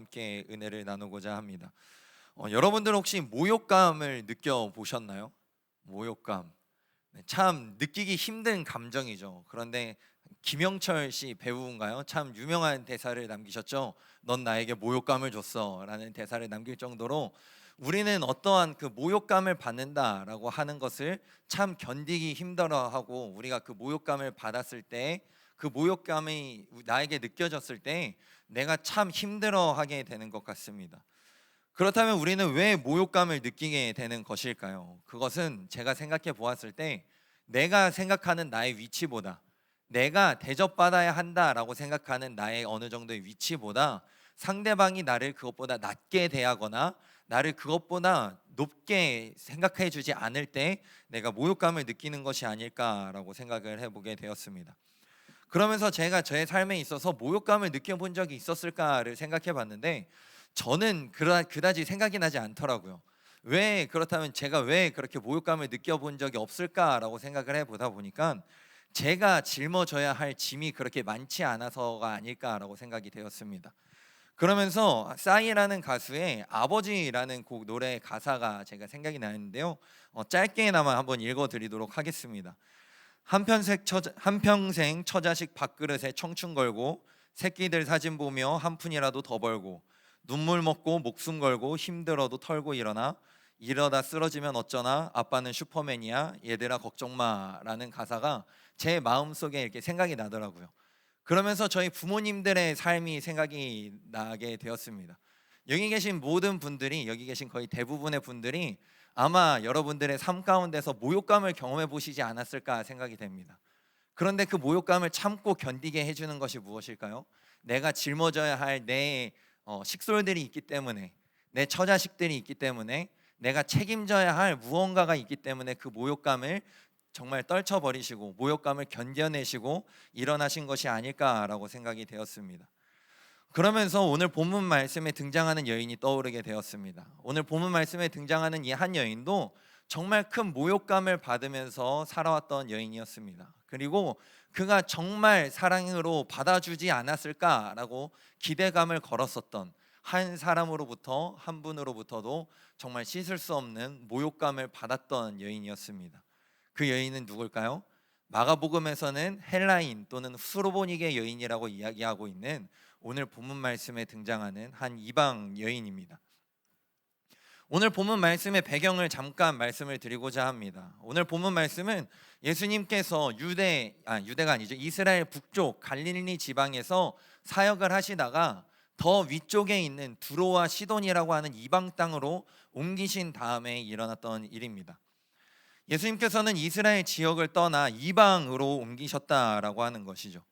함께 은혜를 나누고자 합니다. 여러분들 혹시 모욕감을 느껴보셨나요? 모욕감. 네, 참 느끼기 힘든 감정이죠. 그런데 김영철 씨 배우인가요? 참 유명한 대사를 남기셨죠. 넌 나에게 모욕감을 줬어 라는 대사를 남길 정도로 우리는 어떠한 그 모욕감을 받는다라고 하는 것을 참 견디기 힘들어하고, 우리가 그 모욕감을 받았을 때, 그 모욕감이 나에게 느껴졌을 때 내가 참 힘들어하게 되는 것 같습니다. 그렇다면 우리는 왜 모욕감을 느끼게 되는 것일까요? 그것은 제가 생각해 보았을 때 내가 생각하는 나의 위치보다, 내가 대접받아야 한다라고 생각하는 나의 어느 정도의 위치보다 상대방이 나를 그것보다 낮게 대하거나 나를 그것보다 높게 생각해 주지 않을 때 내가 모욕감을 느끼는 것이 아닐까라고 생각을 해보게 되었습니다. 그러면서 제가 저의 삶에 있어서 모욕감을 느껴본 적이 있었을까를 생각해 봤는데 저는 그다지 생각이 나지 않더라고요. 왜 그렇다면 제가 왜 그렇게 모욕감을 느껴본 적이 없을까라고 생각을 해보다 보니까 제가 짊어져야 할 짐이 그렇게 많지 않아서가 아닐까라고 생각이 되었습니다. 그러면서 싸이라는 가수의 아버지라는 곡 노래 가사가 제가 생각이 나는데요. 짧게나마 한번 읽어드리도록 하겠습니다. 한평생 처자식 밥그릇에 청춘 걸고 새끼들 사진 보며 한 푼이라도 더 벌고 눈물 먹고 목숨 걸고 힘들어도 털고 일어나 이러다 쓰러지면 어쩌나 아빠는 슈퍼맨이야 얘들아 걱정 마라는 가사가 제 마음속에 이렇게 생각이 나더라고요. 그러면서 저희 부모님들의 삶이 생각이 나게 되었습니다. 여기 계신 모든 분들이, 여기 계신 거의 대부분의 분들이 아마 여러분들의 삶 가운데서 모욕감을 경험해 보시지 않았을까 생각이 됩니다. 그런데 그 모욕감을 참고 견디게 해주는 것이 무엇일까요? 내가 짊어져야 할 내 식솔들이 있기 때문에, 내 처자식들이 있기 때문에, 내가 책임져야 할 무언가가 있기 때문에 그 모욕감을 정말 떨쳐버리시고 모욕감을 견뎌내시고 일어나신 것이 아닐까라고 생각이 되었습니다. 그러면서 오늘 본문 말씀에 등장하는 여인이 떠오르게 되었습니다. 오늘 본문 말씀에 등장하는 이 한 여인도 정말 큰 모욕감을 받으면서 살아왔던 여인이었습니다. 그리고 그가 정말 사랑으로 받아주지 않았을까라고 기대감을 걸었었던 한 사람으로부터, 한 분으로부터도 정말 씻을 수 없는 모욕감을 받았던 여인이었습니다. 그 여인은 누굴까요? 마가복음에서는 헬라인 또는 수로보니게 여인이라고 이야기하고 있는 오늘 본문 말씀에 등장하는 한 이방 여인입니다. 오늘 본문 말씀의 배경을 잠깐 말씀을 드리고자 합니다. 오늘 본문 말씀은 예수님께서 유대가 아니죠, 이스라엘 북쪽 갈릴리 지방에서 사역을 하시다가 더 위쪽에 있는 두로와 시돈이라고 하는 이방 땅으로 옮기신 다음에 일어났던 일입니다. 예수님께서는 이스라엘 지역을 떠나 이방으로 옮기셨다라고 하는 것이죠.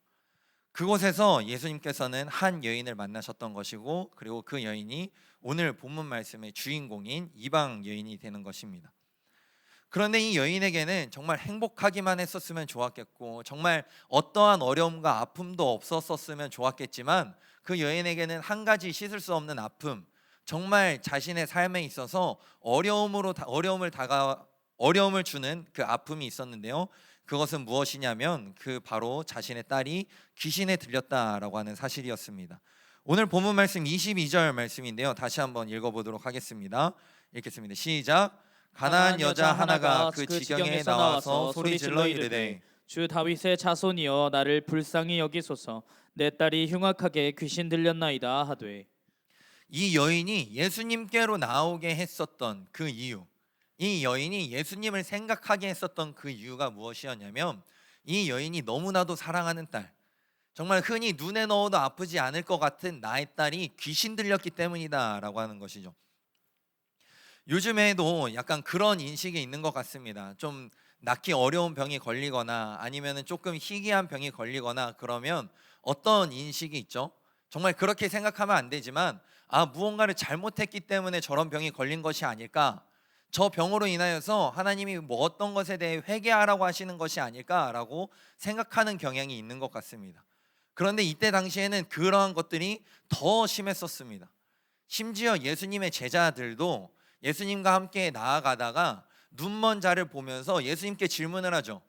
그곳에서 예수님께서는 한 여인을 만나셨던 것이고, 그리고 그 여인이 오늘 본문 말씀의 주인공인 이방 여인이 되는 것입니다. 그런데 이 여인에게는 정말 행복하기만 했었으면 좋았겠고, 정말 어떠한 어려움과 아픔도 없었었으면 좋았겠지만, 그 여인에게는 한 가지 씻을 수 없는 아픔, 정말 자신의 삶에 있어서 어려움을 주는 그 아픔이 있었는데요. 그것은 무엇이냐면 그 바로 자신의 딸이 귀신에 들렸다라고 하는 사실이었습니다. 오늘 본문 말씀 22절 말씀인데요. 다시 한번 읽어보도록 하겠습니다. 읽겠습니다. 시작. 가나안 여자 하나가 그 지경에 나와서 소리질러 이르되 주 다윗의 자손이여 나를 불쌍히 여기소서 내 딸이 흉악하게 귀신 들렸나이다 하되. 이 여인이 예수님께로 나오게 했었던 그 이유, 이 여인이 예수님을 생각하게 했었던 그 이유가 무엇이었냐면 이 여인이 너무나도 사랑하는 딸, 정말 흔히 눈에 넣어도 아프지 않을 것 같은 나의 딸이 귀신 들렸기 때문이다 라고 하는 것이죠. 요즘에도 약간 그런 인식이 있는 것 같습니다. 좀 낫기 어려운 병이 걸리거나 아니면 조금 희귀한 병이 걸리거나 그러면 어떤 인식이 있죠? 정말 그렇게 생각하면 안 되지만 무언가를 잘못했기 때문에 저런 병이 걸린 것이 아닐까, 저 병으로 인하여서 하나님이 뭐 어떤 것에 대해 회개하라고 하시는 것이 아닐까라고 생각하는 경향이 있는 것 같습니다. 그런데 이때 당시에는 그러한 것들이 더 심했었습니다. 심지어 예수님의 제자들도 예수님과 함께 나아가다가 눈먼 자를 보면서 예수님께 질문을 하죠.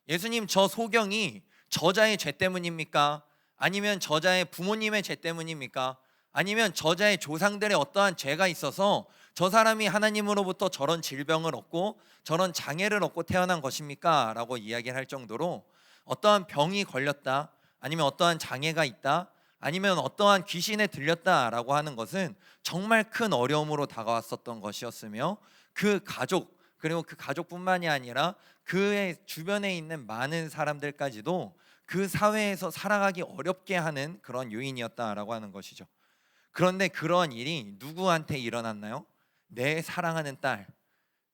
예수님, 저 소경이 저자의 죄 때문입니까? 아니면 저자의 부모님의 죄 때문입니까? 아니면 저자의 조상들의 어떠한 죄가 있어서 저 사람이 하나님으로부터 저런 질병을 얻고 저런 장애를 얻고 태어난 것입니까? 라고 이야기를 할 정도로 어떠한 병이 걸렸다, 아니면 어떠한 장애가 있다, 아니면 어떠한 귀신에 들렸다라고 하는 것은 정말 큰 어려움으로 다가왔었던 것이었으며, 그 가족, 그리고 그 가족뿐만이 아니라 그의 주변에 있는 많은 사람들까지도 그 사회에서 살아가기 어렵게 하는 그런 요인이었다라고 하는 것이죠. 그런데 그러한 일이 누구한테 일어났나요? 내 사랑하는 딸,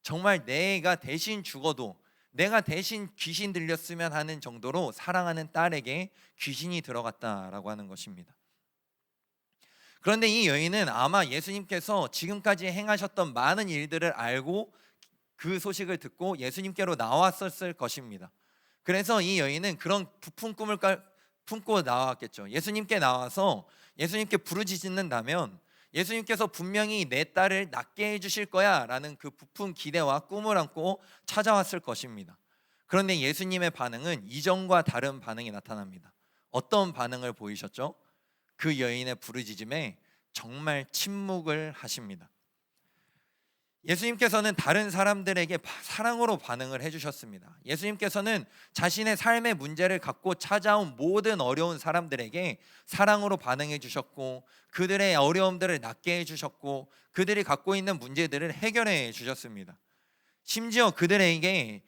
정말 내가 대신 죽어도 내가 대신 귀신 들렸으면 하는 정도로 사랑하는 딸에게 귀신이 들어갔다라고 하는 것입니다. 그런데 이 여인은 아마 예수님께서 지금까지 행하셨던 많은 일들을 알고 그 소식을 듣고 예수님께로 나왔었을 것입니다. 그래서 이 여인은 그런 부푼 꿈을 품고 나왔겠죠. 예수님께 나와서 예수님께 부르짖는다면 예수님께서 분명히 내 딸을 낫게 해주실 거야 라는 그 부푼 기대와 꿈을 안고 찾아왔을 것입니다. 그런데 예수님의 반응은 이전과 다른 반응이 나타납니다. 어떤 반응을 보이셨죠? 그 여인의 부르짖음에 정말 침묵을 하십니다. 예수님께서는 다른 사람들에게 사랑으로 반응을 해주셨습니다. 예수님께서는 자신의 삶의 문제를 갖고 찾아온 모든 어려운 사람들에게 사랑으로 반응해 주셨고, 그들의 어려움들을 낫게 해주셨고, 그들이 갖고 있는 문제들을 해결해 주셨습니다. 심지어 그들이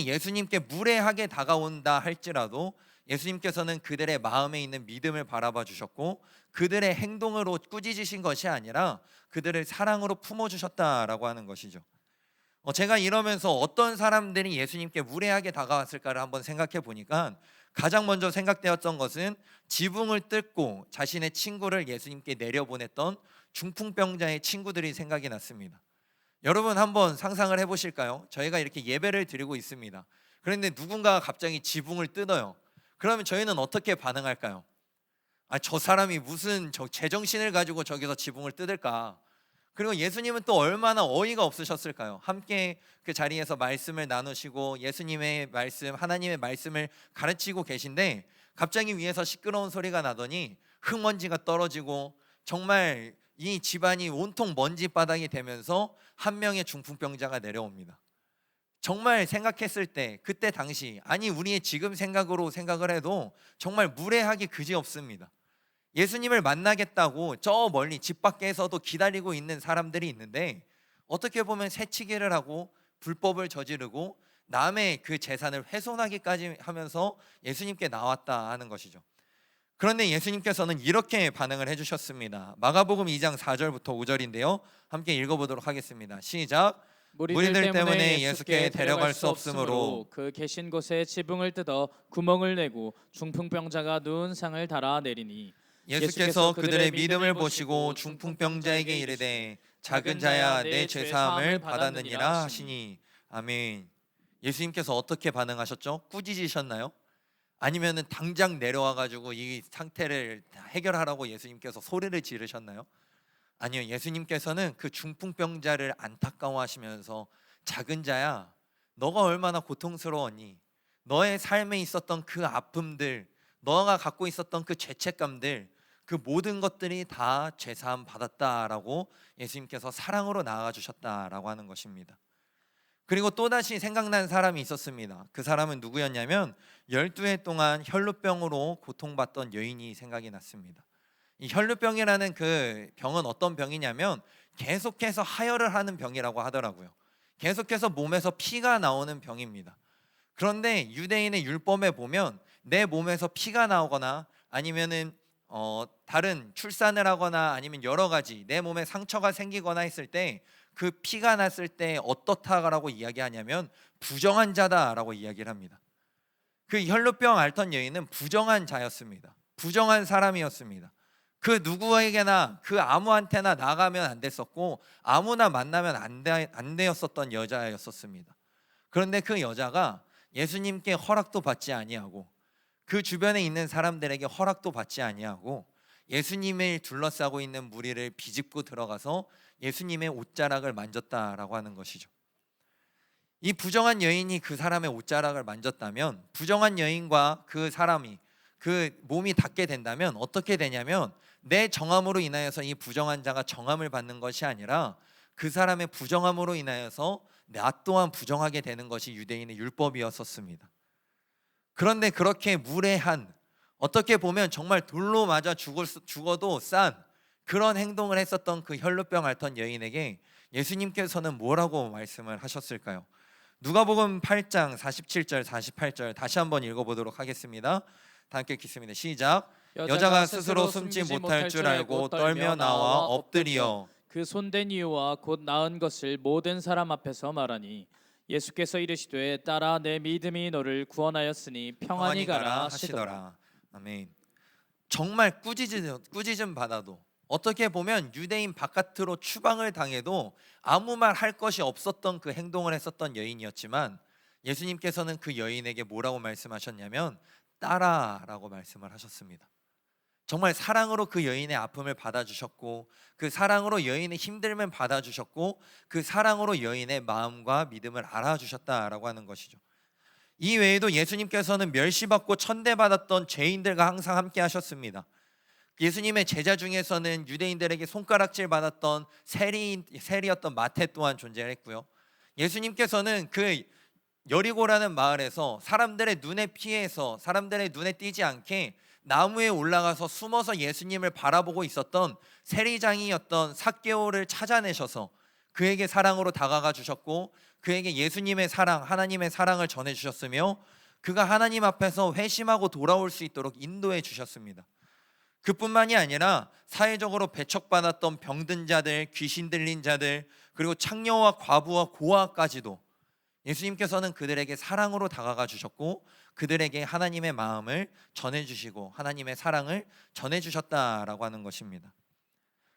예수님께 무례하게 다가온다 할지라도 예수님께서는 그들의 마음에 있는 믿음을 바라봐 주셨고, 그들의 행동으로 꾸짖으신 것이 아니라 그들을 사랑으로 품어주셨다라고 하는 것이죠. 제가 이러면서 어떤 사람들이 예수님께 무례하게 다가왔을까를 한번 생각해 보니까 가장 먼저 생각되었던 것은 지붕을 뜯고 자신의 친구를 예수님께 내려보냈던 중풍병자의 친구들이 생각이 났습니다. 여러분 한번 상상을 해보실까요? 저희가 이렇게 예배를 드리고 있습니다. 그런데 누군가가 갑자기 지붕을 뜯어요. 그러면 저희는 어떻게 반응할까요? 저 사람이 무슨 제정신을 가지고 저기서 지붕을 뜯을까? 그리고 예수님은 또 얼마나 어이가 없으셨을까요? 함께 그 자리에서 말씀을 나누시고 예수님의 말씀, 하나님의 말씀을 가르치고 계신데 갑자기 위에서 시끄러운 소리가 나더니 흙먼지가 떨어지고 정말 이 집안이 온통 먼지 바닥이 되면서 한 명의 중풍병자가 내려옵니다. 정말 생각했을 때 그때 당시, 아니 우리의 지금 생각으로 생각을 해도 정말 무례하기 그지없습니다. 예수님을 만나겠다고 저 멀리 집 밖에서도 기다리고 있는 사람들이 있는데 어떻게 보면 새치기를 하고 불법을 저지르고 남의 그 재산을 훼손하기까지 하면서 예수님께 나왔다 하는 것이죠. 그런데 예수님께서는 이렇게 반응을 해주셨습니다. 마가복음 2장 4절부터 5절인데요, 함께 읽어보도록 하겠습니다. 시작. 무리들 때문에 예수께 데려갈 수 없으므로 그 계신 곳에 지붕을 뜯어 구멍을 내고 중풍병자가 누운 상을 달아 내리니 예수께서 그들의 믿음을 보시고 중풍병자에게 이르되 작은 자야 내 죄 사함을 받았느니라 하시니. 아멘. 예수님께서 어떻게 반응하셨죠? 꾸짖으셨나요? 아니면은 당장 내려와 가지고 이 상태를 해결하라고 예수님께서 소리를 지르셨나요? 아니요. 예수님께서는 그 중풍병자를 안타까워하시면서 작은 자야 너가 얼마나 고통스러웠니? 너의 삶에 있었던 그 아픔들, 너가 갖고 있었던 그 죄책감들, 그 모든 것들이 다 죄사함 받았다라고 예수님께서 사랑으로 나아가 주셨다라고 하는 것입니다. 그리고 또다시 생각난 사람이 있었습니다. 그 사람은 누구였냐면 12해 동안 혈루병으로 고통받던 여인이 생각이 났습니다. 이 혈루병이라는 그 병은 어떤 병이냐면 계속해서 하혈을 하는 병이라고 하더라고요. 계속해서 몸에서 피가 나오는 병입니다. 그런데 유대인의 율법에 보면 내 몸에서 피가 나오거나 아니면은 다른 출산을 하거나 아니면 여러 가지 내 몸에 상처가 생기거나 했을 때 그 피가 났을 때 어떻다라고 이야기하냐면 부정한 자다라고 이야기를 합니다. 그 혈루병 앓던 여인은 부정한 자였습니다. 부정한 사람이었습니다. 그 누구에게나 그 아무한테나 나가면 안 됐었고 아무나 만나면 안 되었었던 여자였었습니다. 그런데 그 여자가 예수님께 허락도 받지 아니하고 그 주변에 있는 사람들에게 허락도 받지 아니하고 예수님을 둘러싸고 있는 무리를 비집고 들어가서 예수님의 옷자락을 만졌다라고 하는 것이죠. 이 부정한 여인이 그 사람의 옷자락을 만졌다면 부정한 여인과 그 사람이 그 몸이 닿게 된다면 어떻게 되냐면 내 정함으로 인하여서 이 부정한 자가 정함을 받는 것이 아니라 그 사람의 부정함으로 인하여서 나 또한 부정하게 되는 것이 유대인의 율법이었었습니다. 그런데 그렇게 무례한, 어떻게 보면 정말 돌로 맞아 죽어도 싼 그런 행동을 했었던 그 혈루병 앓던 여인에게 예수님께서는 뭐라고 말씀을 하셨을까요? 누가복음 8장 47절 48절 다시 한번 읽어보도록 하겠습니다. 다 함께 읽겠습니다. 시작. 여자가 스스로 숨지 못할 줄 알고 떨며 나와 엎드리어 그 손댄 이유와 곧 나은 것을 모든 사람 앞에서 말하니 예수께서 이르시되 딸아 내 믿음이 너를 구원하였으니 평안히 가라 하시더라. 아멘. 정말 꾸짖음 받아도, 어떻게 보면 유대인 바깥으로 추방을 당해도 아무 말 할 것이 없었던 그 행동을 했었던 여인이었지만 예수님께서는 그 여인에게 뭐라고 말씀하셨냐면 딸아라고 말씀을 하셨습니다. 정말 사랑으로 그 여인의 아픔을 받아주셨고, 그 사랑으로 여인의 힘듦을 받아주셨고, 그 사랑으로 여인의 마음과 믿음을 알아주셨다라고 하는 것이죠. 이 외에도 예수님께서는 멸시받고 천대받았던 죄인들과 항상 함께 하셨습니다. 예수님의 제자 중에서는 유대인들에게 손가락질 받았던 세리였던 마태 또한 존재했고요. 예수님께서는 그 여리고라는 마을에서 사람들의 눈에 피해서 사람들의 눈에 띄지 않게 나무에 올라가서 숨어서 예수님을 바라보고 있었던 세리장이었던 삭개오를 찾아내셔서 그에게 사랑으로 다가가 주셨고, 그에게 예수님의 사랑, 하나님의 사랑을 전해 주셨으며, 그가 하나님 앞에서 회심하고 돌아올 수 있도록 인도해 주셨습니다. 그뿐만이 아니라 사회적으로 배척받았던 병든 자들, 귀신 들린 자들, 그리고 창녀와 과부와 고아까지도 예수님께서는 그들에게 사랑으로 다가가 주셨고, 그들에게 하나님의 마음을 전해주시고 하나님의 사랑을 전해주셨다라고 하는 것입니다.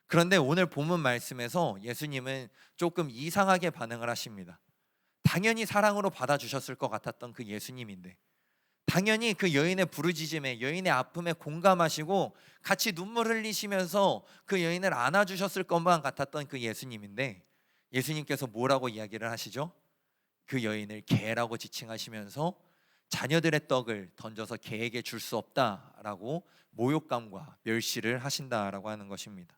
그런데 오늘 본문 말씀에서 예수님은 조금 이상하게 반응을 하십니다. 당연히 사랑으로 받아주셨을 것 같았던 그 예수님인데, 당연히 그 여인의 부르짖음에, 여인의 아픔에 공감하시고 같이 눈물 흘리시면서 그 여인을 안아주셨을 것만 같았던 그 예수님인데, 예수님께서 뭐라고 이야기를 하시죠? 그 여인을 개라고 지칭하시면서 자녀들의 떡을 던져서 개에게 줄 수 없다라고 모욕감과 멸시를 하신다라고 하는 것입니다.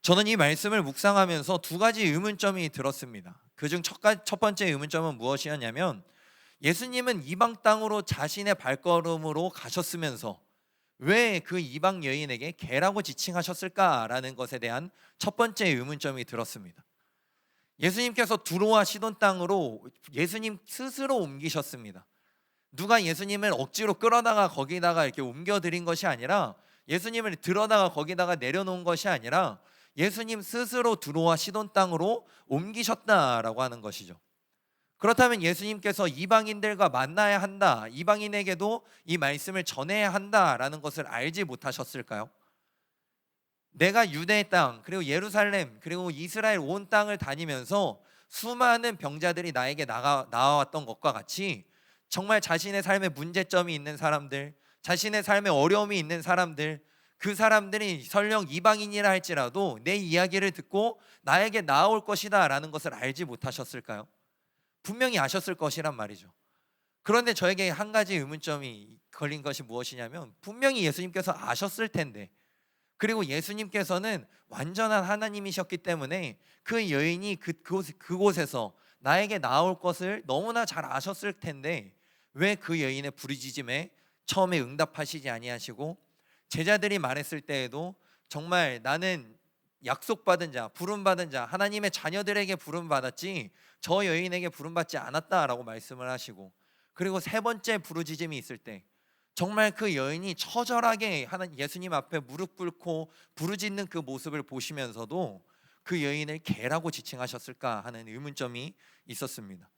저는 이 말씀을 묵상하면서 두 가지 의문점이 들었습니다. 그중 첫 번째 의문점은 무엇이었냐면, 예수님은 이방 땅으로 자신의 발걸음으로 가셨으면서 왜 그 이방 여인에게 개라고 지칭하셨을까라는 것에 대한 첫 번째 의문점이 들었습니다. 예수님께서 두로와 시돈 땅으로 예수님 스스로 옮기셨습니다. 누가 예수님을 억지로 끌어다가 거기다가 이렇게 옮겨드린 것이 아니라, 예수님을 들어다가 거기다가 내려놓은 것이 아니라 예수님 스스로 두로와 시돈 땅으로 옮기셨다라고 하는 것이죠. 그렇다면 예수님께서 이방인들과 만나야 한다, 이방인에게도 이 말씀을 전해야 한다라는 것을 알지 못하셨을까요? 내가 유대의 땅, 그리고 예루살렘, 그리고 이스라엘 온 땅을 다니면서 수많은 병자들이 나에게 나와왔던 것과 같이 정말 자신의 삶에 문제점이 있는 사람들, 자신의 삶에 어려움이 있는 사람들, 그 사람들이 설령 이방인이라 할지라도 내 이야기를 듣고 나에게 나아올 것이다 라는 것을 알지 못하셨을까요? 분명히 아셨을 것이란 말이죠. 그런데 저에게 한 가지 의문점이 걸린 것이 무엇이냐면, 분명히 예수님께서 아셨을 텐데, 그리고 예수님께서는 완전한 하나님이셨기 때문에 그 여인이 그곳에서 나에게 나올 것을 너무나 잘 아셨을 텐데, 왜 그 여인의 부르짖음에 처음에 응답하시지 아니하시고, 제자들이 말했을 때에도 정말 나는 약속받은 자, 부름받은 자, 하나님의 자녀들에게 부름받았지 저 여인에게 부름받지 않았다라고 말씀을 하시고, 그리고 세 번째 부르짖음이 있을 때 정말 그 여인이 처절하게 예수님 앞에 무릎 꿇고 부르짖는 그 모습을 보시면서도 그 여인을 개라고 지칭하셨을까 하는 의문점이 있었습니다.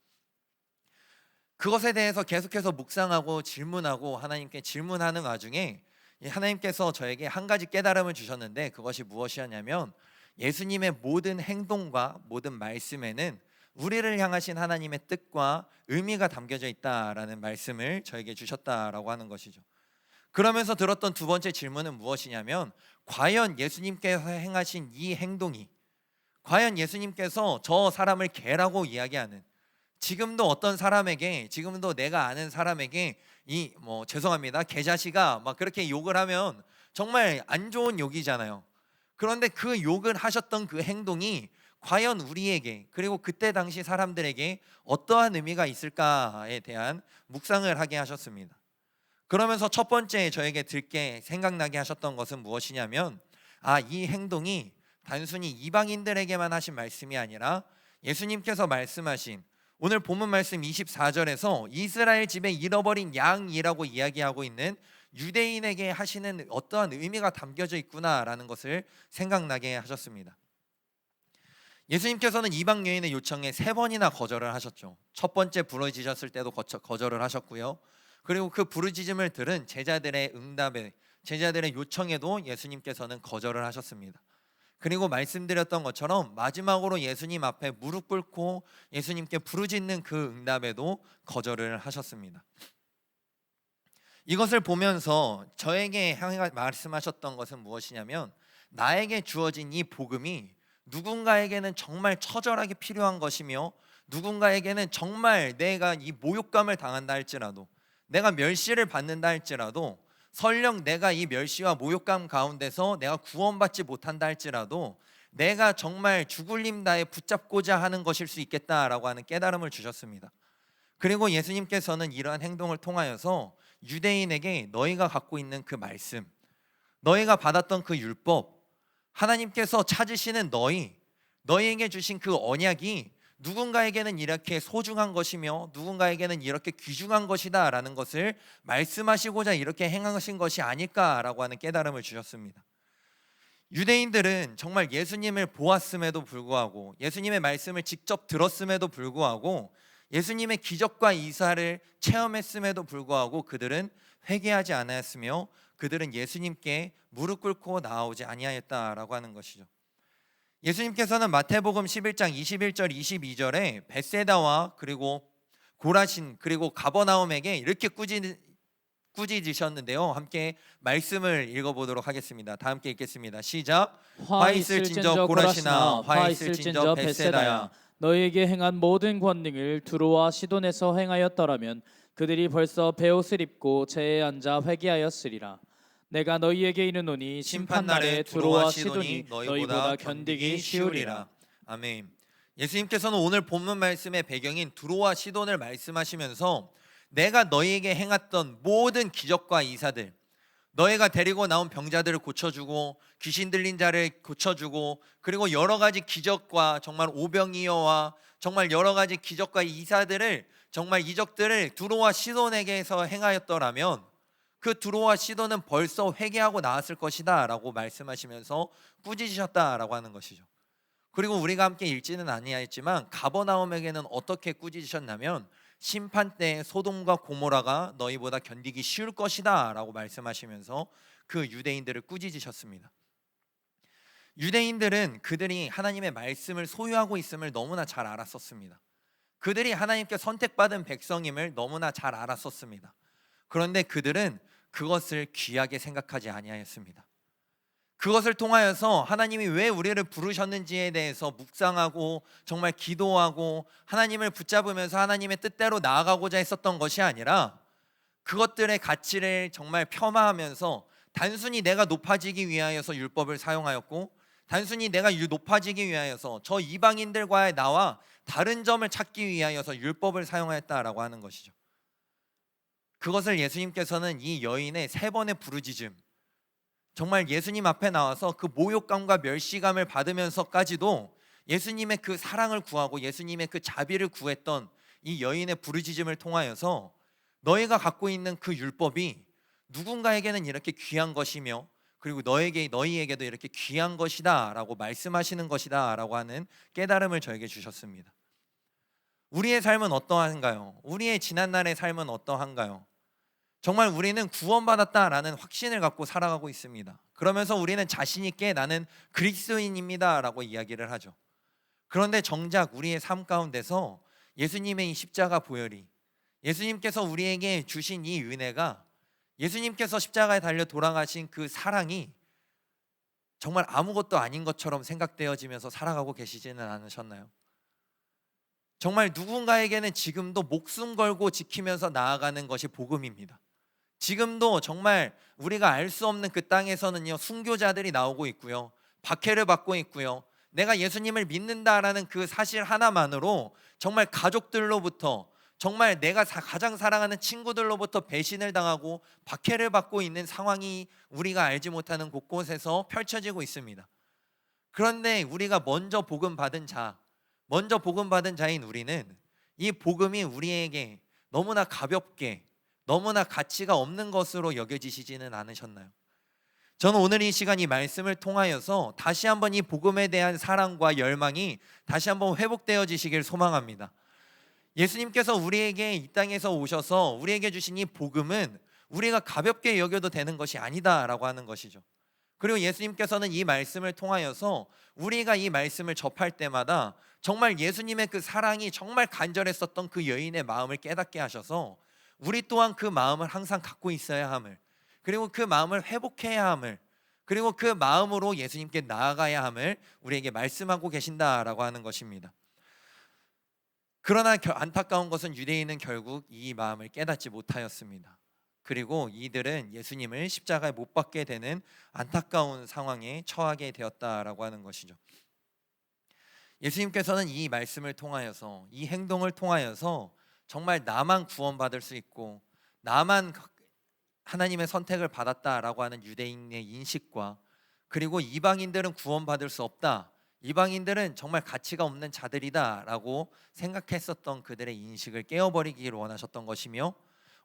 그것에 대해서 계속해서 묵상하고 질문하고 하나님께 질문하는 와중에 하나님께서 저에게 한 가지 깨달음을 주셨는데, 그것이 무엇이었냐면, 예수님의 모든 행동과 모든 말씀에는 우리를 향하신 하나님의 뜻과 의미가 담겨져 있다라는 말씀을 저에게 주셨다라고 하는 것이죠. 그러면서 들었던 두 번째 질문은 무엇이냐면, 과연 예수님께서 행하신 이 행동이, 과연 예수님께서 저 사람을 개라고 이야기하는, 지금도 어떤 사람에게, 지금도 내가 아는 사람에게 죄송합니다, 개자식아 막 그렇게 욕을 하면 정말 안 좋은 욕이잖아요. 그런데 그 욕을 하셨던 그 행동이 과연 우리에게 그리고 그때 당시 사람들에게 어떠한 의미가 있을까에 대한 묵상을 하게 하셨습니다. 그러면서 첫 번째 저에게 들게 생각나게 하셨던 것은 무엇이냐면, 이 행동이 단순히 이방인들에게만 하신 말씀이 아니라 예수님께서 말씀하신 오늘 본문 말씀 24절에서 이스라엘 집에 잃어버린 양이라고 이야기하고 있는 유대인에게 하시는 어떠한 의미가 담겨져 있구나라는 것을 생각나게 하셨습니다. 예수님께서는 이방 여인의 요청에 3번이나 거절을 하셨죠. 첫 번째 부르짖었을 때도 거절을 하셨고요. 그리고 그 부르짖음을 들은 제자들의 응답에, 제자들의 요청에도 예수님께서는 거절을 하셨습니다. 그리고 말씀드렸던 것처럼 마지막으로 예수님 앞에 무릎 꿇고 예수님께 부르짖는 그 응답에도 거절을 하셨습니다. 이것을 보면서 저에게 말씀하셨던 것은 무엇이냐면, 나에게 주어진 이 복음이 누군가에게는 정말 처절하게 필요한 것이며 누군가에게는 정말 내가 이 모욕감을 당한다 할지라도, 내가 멸시를 받는다 할지라도, 설령 내가 이 멸시와 모욕감 가운데서 내가 구원받지 못한다 할지라도 내가 정말 죽을림다에 붙잡고자 하는 것일 수 있겠다라고 하는 깨달음을 주셨습니다. 그리고 예수님께서는 이러한 행동을 통하여서 유대인에게 너희가 갖고 있는 그 말씀, 너희가 받았던 그 율법, 하나님께서 찾으시는 너희에게 주신 그 언약이 누군가에게는 이렇게 소중한 것이며 누군가에게는 이렇게 귀중한 것이다 라는 것을 말씀하시고자 이렇게 행하신 것이 아닐까라고 하는 깨달음을 주셨습니다. 유대인들은 정말 예수님을 보았음에도 불구하고, 예수님의 말씀을 직접 들었음에도 불구하고, 예수님의 기적과 이사를 체험했음에도 불구하고 그들은 회개하지 않았으며 그들은 예수님께 무릎 꿇고 나아오지 아니하였다라고 하는 것이죠. 예수님께서는 마태복음 11장 21절 22절에 벳세다와 그리고 고라신 그리고 가버나움에게 이렇게 꾸짖으셨는데요. 함께 말씀을 읽어보도록 하겠습니다. 다 함께 읽겠습니다. 시작. 화 있을진저 고라시나 화 있을진저 벳세다야, 너희에게 행한 모든 권능을 두로와 시돈에서 행하였더라면 그들이 벌써 베옷을 입고 제에 앉아 회개하였으리라. 내가 너희에게 이르노니 심판날에 두로와 시돈이 너희보다 견디기 쉬우리라. 아멘. 예수님께서는 오늘 본문 말씀의 배경인 두로와 시돈을 말씀하시면서 내가 너희에게 행했던 모든 기적과 이사들, 너희가 데리고 나온 병자들을 고쳐주고 귀신 들린 자를 고쳐주고 그리고 여러 가지 기적과 정말 오병이어와 정말 여러 가지 기적과 이사들을, 정말 이적들을 두로와 시돈에게서 행하였더라면 그 두로와 시돈은 벌써 회개하고 나왔을 것이다 라고 말씀하시면서 꾸짖으셨다라고 하는 것이죠. 그리고 우리가 함께 읽지는 아니하였지만 가버나움에게는 어떻게 꾸짖으셨냐면 심판 때 소돔과 고모라가 너희보다 견디기 쉬울 것이다 라고 말씀하시면서 그 유대인들을 꾸짖으셨습니다. 유대인들은 그들이 하나님의 말씀을 소유하고 있음을 너무나 잘 알았었습니다. 그들이 하나님께 선택받은 백성임을 너무나 잘 알았었습니다. 그런데 그들은 그것을 귀하게 생각하지 아니하였습니다. 그것을 통하여서 하나님이 왜 우리를 부르셨는지에 대해서 묵상하고 정말 기도하고 하나님을 붙잡으면서 하나님의 뜻대로 나아가고자 했었던 것이 아니라 그것들의 가치를 정말 폄하하면서 단순히 내가 높아지기 위하여서 율법을 사용하였고, 단순히 내가 높아지기 위하여서 저 이방인들과의 나와 다른 점을 찾기 위하여서 율법을 사용하였다라고 하는 것이죠. 그것을 예수님께서는 이 여인의 3번의 부르짖음, 정말 예수님 앞에 나와서 그 모욕감과 멸시감을 받으면서까지도 예수님의 그 사랑을 구하고 예수님의 그 자비를 구했던 이 여인의 부르짖음을 통하여서 너희가 갖고 있는 그 율법이 누군가에게는 이렇게 귀한 것이며 그리고 너희에게도 이렇게 귀한 것이다 라고 말씀하시는 것이다 라고 하는 깨달음을 저에게 주셨습니다. 우리의 삶은 어떠한가요? 우리의 지난날의 삶은 어떠한가요? 정말 우리는 구원받았다라는 확신을 갖고 살아가고 있습니다. 그러면서 우리는 자신 있게 나는 그리스도인입니다 라고 이야기를 하죠. 그런데 정작 우리의 삶 가운데서 예수님의 이 십자가 보혈이, 예수님께서 우리에게 주신 이 은혜가, 예수님께서 십자가에 달려 돌아가신 그 사랑이 정말 아무것도 아닌 것처럼 생각되어지면서 살아가고 계시지는 않으셨나요? 정말 누군가에게는 지금도 목숨 걸고 지키면서 나아가는 것이 복음입니다. 지금도 정말 우리가 알 수 없는 그 땅에서는요, 순교자들이 나오고 있고요, 박해를 받고 있고요, 내가 예수님을 믿는다라는 그 사실 하나만으로 정말 가족들로부터, 정말 내가 가장 사랑하는 친구들로부터 배신을 당하고 박해를 받고 있는 상황이 우리가 알지 못하는 곳곳에서 펼쳐지고 있습니다. 그런데 우리가 먼저 복음 받은 자인 우리는 이 복음이 우리에게 너무나 가볍게, 너무나 가치가 없는 것으로 여겨지시지는 않으셨나요? 저는 오늘 이 시간 이 말씀을 통하여서 다시 한번 이 복음에 대한 사랑과 열망이 다시 한번 회복되어지시길 소망합니다. 예수님께서 우리에게 이 땅에서 오셔서 우리에게 주신 이 복음은 우리가 가볍게 여겨도 되는 것이 아니다라고 하는 것이죠. 그리고 예수님께서는 이 말씀을 통하여서 우리가 이 말씀을 접할 때마다 정말 예수님의 그 사랑이 정말 간절했었던 그 여인의 마음을 깨닫게 하셔서 우리 또한 그 마음을 항상 갖고 있어야 함을, 그리고 그 마음을 회복해야 함을, 그리고 그 마음으로 예수님께 나아가야 함을 우리에게 말씀하고 계신다라고 하는 것입니다. 그러나 안타까운 것은 유대인은 결국 이 마음을 깨닫지 못하였습니다. 그리고 이들은 예수님을 십자가에 못 박게 되는 안타까운 상황에 처하게 되었다라고 하는 것이죠. 예수님께서는 이 말씀을 통하여서, 이 행동을 통하여서 정말 나만 구원받을 수 있고 나만 하나님의 선택을 받았다라고 하는 유대인의 인식과, 그리고 이방인들은 구원받을 수 없다, 이방인들은 정말 가치가 없는 자들이다라고 생각했었던 그들의 인식을 깨어버리기를 원하셨던 것이며,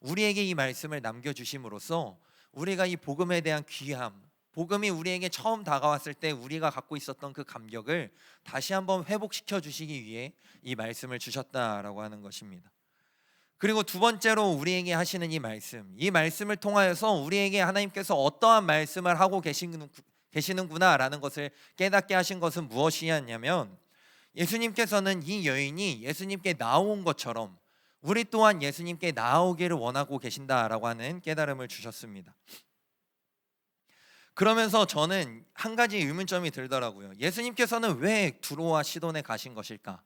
우리에게 이 말씀을 남겨주심으로써 우리가 이 복음에 대한 귀함, 복음이 우리에게 처음 다가왔을 때 우리가 갖고 있었던 그 감격을 다시 한번 회복시켜 주시기 위해 이 말씀을 주셨다라고 하는 것입니다. 그리고 두 번째로 우리에게 하시는 이 말씀을 통하여서 우리에게 하나님께서 어떠한 말씀을 하고 계시는구나라는 것을 깨닫게 하신 것은 무엇이었냐면, 예수님께서는 이 여인이 예수님께 나온 것처럼 우리 또한 예수님께 나오기를 원하고 계신다라고 하는 깨달음을 주셨습니다. 그러면서 저는 한 가지 의문점이 들더라고요. 예수님께서는 왜 두로와 시돈에 가신 것일까?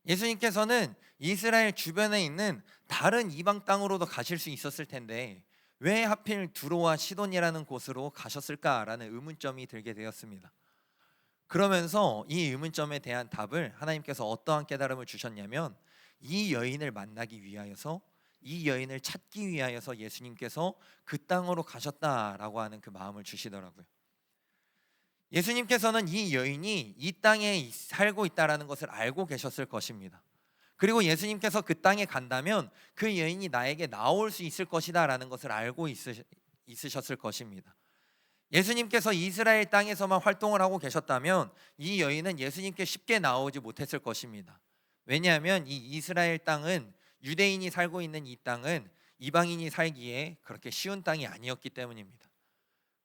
예수님께서는 이스라엘 주변에 있는 다른 이방 땅으로도 가실 수 있었을 텐데 왜 하필 두로와 시돈이라는 곳으로 가셨을까라는 의문점이 들게 되었습니다. 그러면서 이 의문점에 대한 답을 하나님께서 어떠한 깨달음을 주셨냐면, 이 여인을 만나기 위하여서, 이 여인을 찾기 위하여서 예수님께서 그 땅으로 가셨다라고 하는 그 마음을 주시더라고요. 예수님께서는 이 여인이 이 땅에 살고 있다라는 것을 알고 계셨을 것입니다. 그리고 예수님께서 그 땅에 간다면 그 여인이 나에게 나올 수 있을 것이다라는 것을 알고 있으셨을 것입니다. 예수님께서 이스라엘 땅에서만 활동을 하고 계셨다면 이 여인은 예수님께 쉽게 나오지 못했을 것입니다. 왜냐하면 이 이스라엘 땅은, 유대인이 살고 있는 이 땅은 이방인이 살기에 그렇게 쉬운 땅이 아니었기 때문입니다.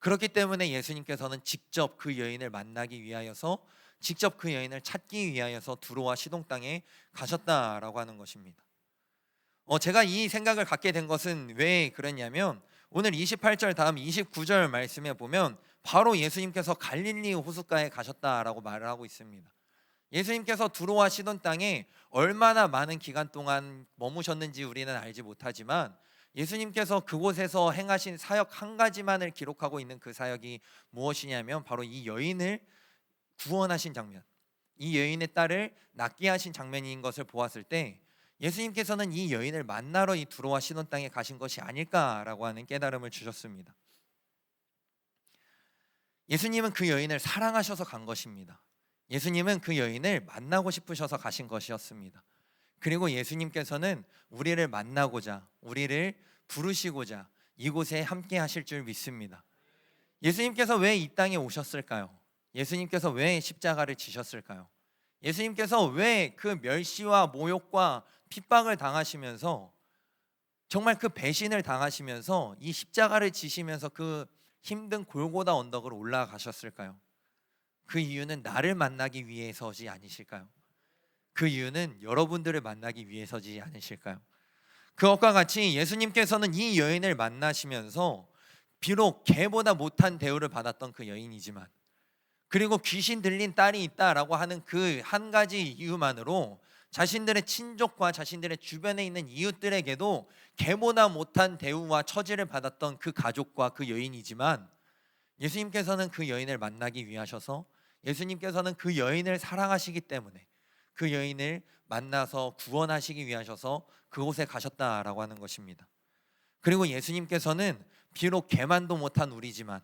그렇기 때문에 예수님께서는 직접 그 여인을 만나기 위하여서, 직접 그 여인을 찾기 위하여서 두로와 시돈 땅에 가셨다라고 하는 것입니다. 제가 이 생각을 갖게 된 것은 왜 그랬냐면, 오늘 28절 다음 29절 말씀에 보면 바로 예수님께서 갈릴리 호숫가에 가셨다라고 말을 하고 있습니다. 예수님께서 두로와 시돈 땅에 얼마나 많은 기간 동안 머무셨는지 우리는 알지 못하지만, 예수님께서 그곳에서 행하신 사역 한 가지만을 기록하고 있는 그 사역이 무엇이냐면 바로 이 여인을 구원하신 장면, 이 여인의 딸을 낫게 하신 장면인 것을 보았을 때, 예수님께서는 이 여인을 만나러 이 두로와 시돈 땅에 가신 것이 아닐까라고 하는 깨달음을 주셨습니다. 예수님은 그 여인을 사랑하셔서 간 것입니다. 예수님은 그 여인을 만나고 싶으셔서 가신 것이었습니다. 그리고 예수님께서는 우리를 만나고자, 우리를 부르시고자 이곳에 함께 하실 줄 믿습니다. 예수님께서 왜 이 땅에 오셨을까요? 예수님께서 왜 십자가를 지셨을까요? 예수님께서 왜 그 멸시와 모욕과 핍박을 당하시면서, 정말 그 배신을 당하시면서 이 십자가를 지시면서 그 힘든 골고다 언덕을 올라가셨을까요? 그 이유는 나를 만나기 위해서지 아니실까요? 그 이유는 여러분들을 만나기 위해서지 않으실까요? 그것과 같이 예수님께서는 이 여인을 만나시면서 비록 개보다 못한 대우를 받았던 그 여인이지만, 그리고 귀신 들린 딸이 있다라고 하는 그 한 가지 이유만으로 자신들의 친족과 자신들의 주변에 있는 이웃들에게도 개보다 못한 대우와 처지를 받았던 그 가족과 그 여인이지만, 예수님께서는 그 여인을 만나기 위하셔서, 예수님께서는 그 여인을 사랑하시기 때문에 그 여인을 만나서 구원하시기 위하셔서 그곳에 가셨다라고 하는 것입니다. 그리고 예수님께서는 비록 개만도 못한 우리지만,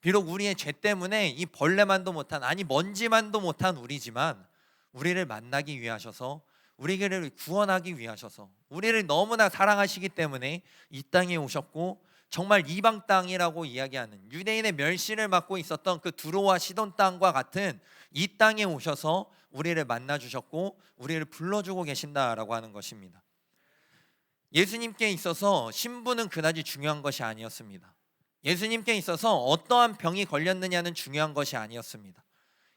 비록 우리의 죄 때문에 이 벌레만도 못한, 아니 먼지만도 못한 우리지만, 우리를 만나기 위하셔서, 우리를 구원하기 위하셔서, 우리를 너무나 사랑하시기 때문에 이 땅에 오셨고, 정말 이방 땅이라고 이야기하는, 유대인의 멸시를 받고 있었던 그 두로와 시돈 땅과 같은 이 땅에 오셔서 우리를 만나 주셨고 우리를 불러주고 계신다라고 하는 것입니다. 예수님께 있어서 신분은 그다지 중요한 것이 아니었습니다. 예수님께 있어서 어떠한 병이 걸렸느냐는 중요한 것이 아니었습니다.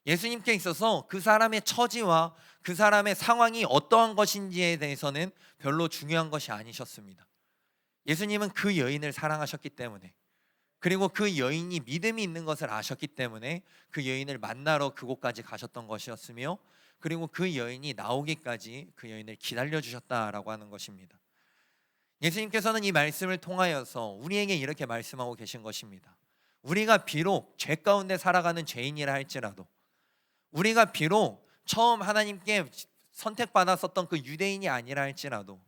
예수님께 있어서 그 사람의 처지와 그 사람의 상황이 어떠한 것인지에 대해서는 별로 중요한 것이 아니셨습니다. 예수님은 그 여인을 사랑하셨기 때문에, 그리고 그 여인이 믿음이 있는 것을 아셨기 때문에 그 여인을 만나러 그곳까지 가셨던 것이었으며, 그리고 그 여인이 나오기까지 그 여인을 기다려 주셨다라고 하는 것입니다. 예수님께서는 이 말씀을 통하여서 우리에게 이렇게 말씀하고 계신 것입니다. 우리가 비록 죄 가운데 살아가는 죄인이라 할지라도, 우리가 비록 처음 하나님께 선택받았었던 그 유대인이 아니라 할지라도,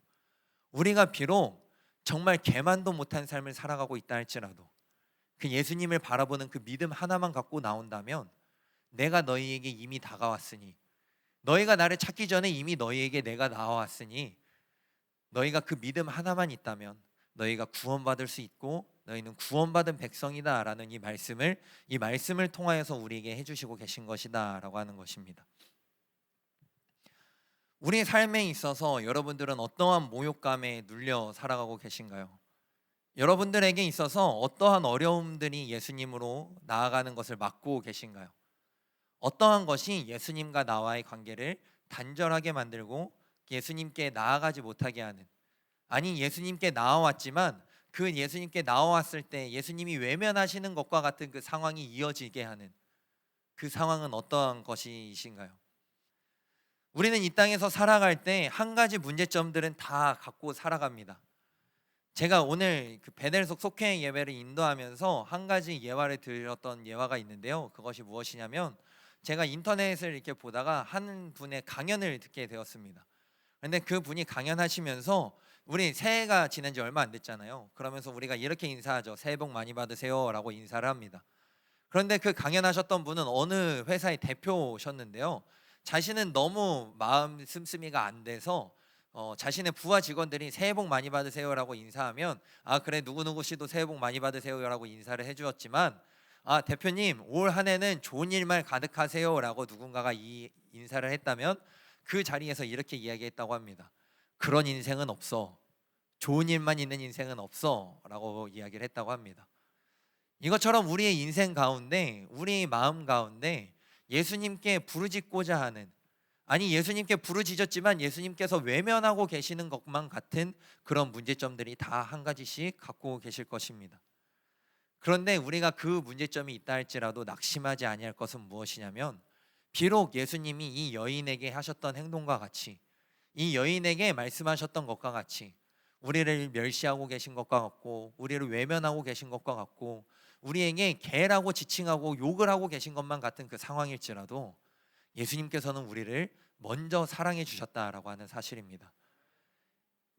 우리가 비록 정말 개만도 못한 삶을 살아가고 있다 할지라도, 그 예수님을 바라보는 그 믿음 하나만 갖고 나온다면, 내가 너희에게 이미 다가왔으니, 너희가 나를 찾기 전에 이미 너희에게 내가 나와왔으니, 너희가 그 믿음 하나만 있다면 너희가 구원받을 수 있고 너희는 구원받은 백성이다 라는 이 말씀을 통하여서 우리에게 해주시고 계신 것이다 라고 하는 것입니다. 우리 삶에 있어서 여러분들은 어떠한 모욕감에 눌려 살아가고 계신가요? 여러분들에게 있어서 어떠한 어려움들이 예수님으로 나아가는 것을 막고 계신가요? 어떠한 것이 예수님과 나와의 관계를 단절하게 만들고 예수님께 나아가지 못하게 하는, 아니 예수님께 나아왔지만 그 예수님께 나아왔을 때 예수님이 외면하시는 것과 같은 그 상황이 이어지게 하는 그 상황은 어떠한 것이신가요? 우리는 이 땅에서 살아갈 때 한 가지 문제점들은 다 갖고 살아갑니다. 제가 오늘 그 베델속 속회 예배를 인도하면서 한 가지 예화를 들었던 예화가 있는데요. 그것이 무엇이냐면, 제가 인터넷을 이렇게 보다가 한 분의 강연을 듣게 되었습니다. 그런데 그 분이 강연하시면서, 우리 새해가 지난 지 얼마 안 됐잖아요. 그러면서 우리가 이렇게 인사하죠. 새해 복 많이 받으세요 라고 인사를 합니다. 그런데 그 강연하셨던 분은 어느 회사의 대표셨는데요. 자신은 너무 마음 씀씀이가 안 돼서 자신의 부하 직원들이 새해 복 많이 받으세요라고 인사하면, 아 그래 누구누구 씨도 새해 복 많이 받으세요라고 인사를 해주었지만, 아 대표님 올 한 해는 좋은 일만 가득하세요라고 누군가가 이 인사를 했다면 그 자리에서 이렇게 이야기했다고 합니다. 그런 인생은 없어. 좋은 일만 있는 인생은 없어 라고 이야기를 했다고 합니다. 이것처럼 우리의 인생 가운데, 우리의 마음 가운데 예수님께 부르짖고자 하는, 아니 예수님께 부르짖었지만 예수님께서 외면하고 계시는 것만 같은 그런 문제점들이 다 한 가지씩 갖고 계실 것입니다. 그런데 우리가 그 문제점이 있다 할지라도 낙심하지 아니할 것은 무엇이냐면, 비록 예수님이 이 여인에게 하셨던 행동과 같이, 이 여인에게 말씀하셨던 것과 같이 우리를 멸시하고 계신 것과 같고, 우리를 외면하고 계신 것과 같고, 우리에게 개라고 지칭하고 욕을 하고 계신 것만 같은 그 상황일지라도, 예수님께서는 우리를 먼저 사랑해 주셨다라고 하는 사실입니다.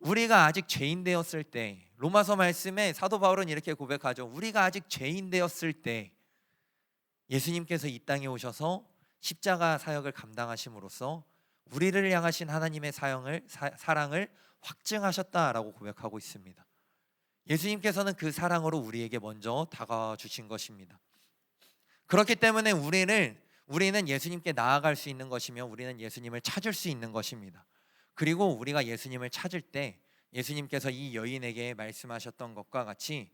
우리가 아직 죄인 되었을 때, 로마서 말씀에 사도 바울은 이렇게 고백하죠. 우리가 아직 죄인 되었을 때 예수님께서 이 땅에 오셔서 십자가 사역을 감당하심으로써 우리를 향하신 하나님의 사랑을 확증하셨다라고 고백하고 있습니다. 예수님께서는 그 사랑으로 우리에게 먼저 다가와 주신 것입니다. 그렇기 때문에 우리는 예수님께 나아갈 수 있는 것이며, 우리는 예수님을 찾을 수 있는 것입니다. 그리고 우리가 예수님을 찾을 때 예수님께서 이 여인에게 말씀하셨던 것과 같이,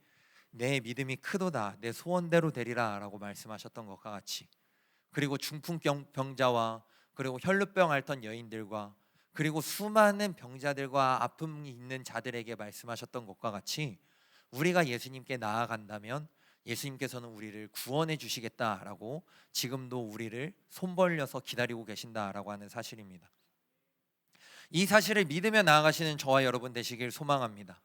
내 믿음이 크도다, 내 소원대로 되리라 라고 말씀하셨던 것과 같이, 그리고 중풍병 병자와, 그리고 혈루병 앓던 여인들과, 그리고 수많은 병자들과 아픔이 있는 자들에게 말씀하셨던 것과 같이, 우리가 예수님께 나아간다면 예수님께서는 우리를 구원해 주시겠다라고 지금도 우리를 손 벌려서 기다리고 계신다라고 하는 사실입니다. 이 사실을 믿으며 나아가시는 저와 여러분 되시길 소망합니다.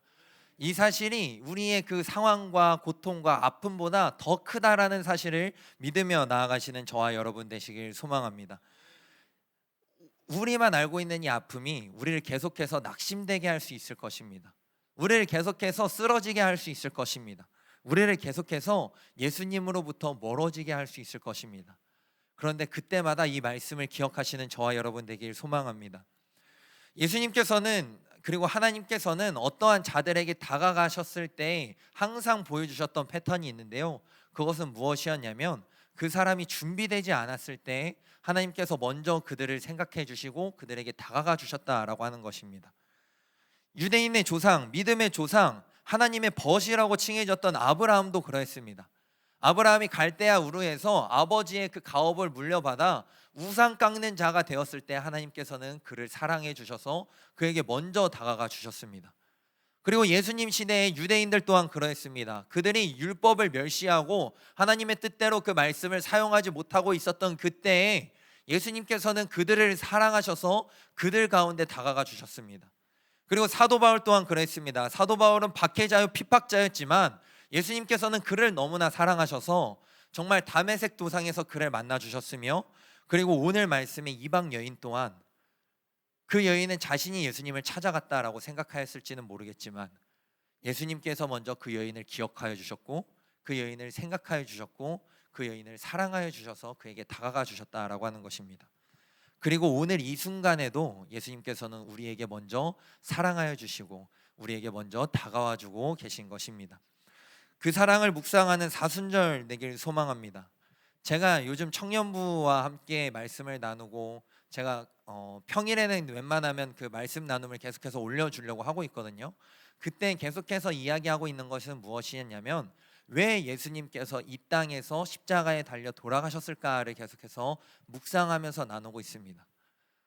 이 사실이 우리의 그 상황과 고통과 아픔보다 더 크다라는 사실을 믿으며 나아가시는 저와 여러분 되시길 소망합니다. 우리만 알고 있는 이 아픔이 우리를 계속해서 낙심되게 할 수 있을 것입니다. 우리를 계속해서 쓰러지게 할 수 있을 것입니다. 우리를 계속해서 예수님으로부터 멀어지게 할 수 있을 것입니다. 그런데 그때마다 이 말씀을 기억하시는 저와 여러분 되길 소망합니다. 예수님께서는 그리고 하나님께서는 어떠한 자들에게 다가가셨을 때 항상 보여주셨던 패턴이 있는데요. 그것은 무엇이었냐면 그 사람이 준비되지 않았을 때 하나님께서 먼저 그들을 생각해 주시고 그들에게 다가가 주셨다라고 하는 것입니다. 유대인의 조상, 믿음의 조상, 하나님의 벗이라고 칭해졌던 아브라함도 그러했습니다. 아브라함이 갈대아 우르에서 아버지의 그 가업을 물려받아 우상 깎는 자가 되었을 때 하나님께서는 그를 사랑해 주셔서 그에게 먼저 다가가 주셨습니다. 그리고 예수님 시대의 유대인들 또한 그러했습니다. 그들이 율법을 멸시하고 하나님의 뜻대로 그 말씀을 사용하지 못하고 있었던 그때에 예수님께서는 그들을 사랑하셔서 그들 가운데 다가가 주셨습니다. 그리고 사도 바울 또한 그랬습니다. 사도 바울은 박해자요 핍박자였지만 예수님께서는 그를 너무나 사랑하셔서 정말 다메섹 도상에서 그를 만나 주셨으며, 그리고 오늘 말씀의 이방 여인 또한 그 여인은 자신이 예수님을 찾아갔다라고 생각하였을지는 모르겠지만 예수님께서 먼저 그 여인을 기억하여 주셨고 그 여인을 생각하여 주셨고 그 여인을 사랑하여 주셔서 그에게 다가가 주셨다라고 하는 것입니다. 그리고 오늘 이 순간에도 예수님께서는 우리에게 먼저 사랑하여 주시고 우리에게 먼저 다가와 주고 계신 것입니다. 그 사랑을 묵상하는 사순절 되길 소망합니다. 제가 요즘 청년부와 함께 말씀을 나누고 제가 평일에는 웬만하면 그 말씀 나눔을 계속해서 올려주려고 하고 있거든요. 그때 계속해서 이야기하고 있는 것은 무엇이었냐면 왜 예수님께서 이 땅에서 십자가에 달려 돌아가셨을까를 계속해서 묵상하면서 나누고 있습니다.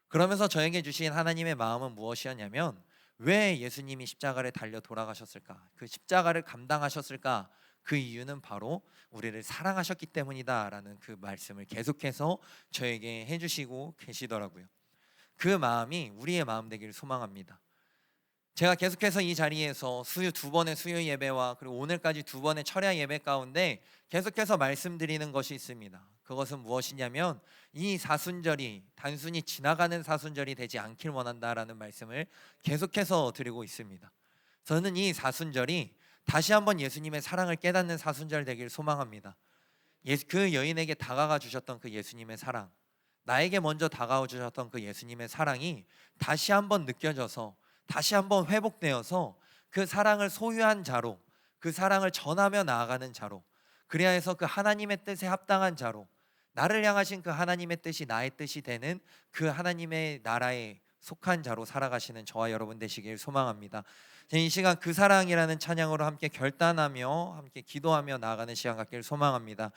그러면서 저에게 주신 하나님의 마음은 무엇이었냐면 왜 예수님이 십자가를 달려 돌아가셨을까? 그 십자가를 감당하셨을까? 그 이유는 바로 우리를 사랑하셨기 때문이다라는 그 말씀을 계속해서 저에게 해주시고 계시더라고요. 그 마음이 우리의 마음 되기를 소망합니다. 제가 계속해서 이 자리에서 두 번의 수요 예배와 그리고 오늘까지 두 번의 철야 예배 가운데 계속해서 말씀드리는 것이 있습니다. 그것은 무엇이냐면 이 사순절이 단순히 지나가는 사순절이 되지 않길 원한다라는 말씀을 계속해서 드리고 있습니다. 저는 이 사순절이 다시 한번 예수님의 사랑을 깨닫는 사순절 되길 소망합니다. 그 여인에게 다가가 주셨던 그 예수님의 사랑, 나에게 먼저 다가와 주셨던 그 예수님의 사랑이 다시 한번 느껴져서 다시 한번 회복되어서 그 사랑을 소유한 자로, 그 사랑을 전하며 나아가는 자로, 그래야 해서 그 하나님의 뜻에 합당한 자로, 나를 향하신 그 하나님의 뜻이 나의 뜻이 되는 그 하나님의 나라에 속한 자로 살아가시는 저와 여러분 되시길 소망합니다. 이 시간 그 사랑이라는 찬양으로 함께 결단하며 함께 기도하며 나아가는 시간 갖기를 소망합니다.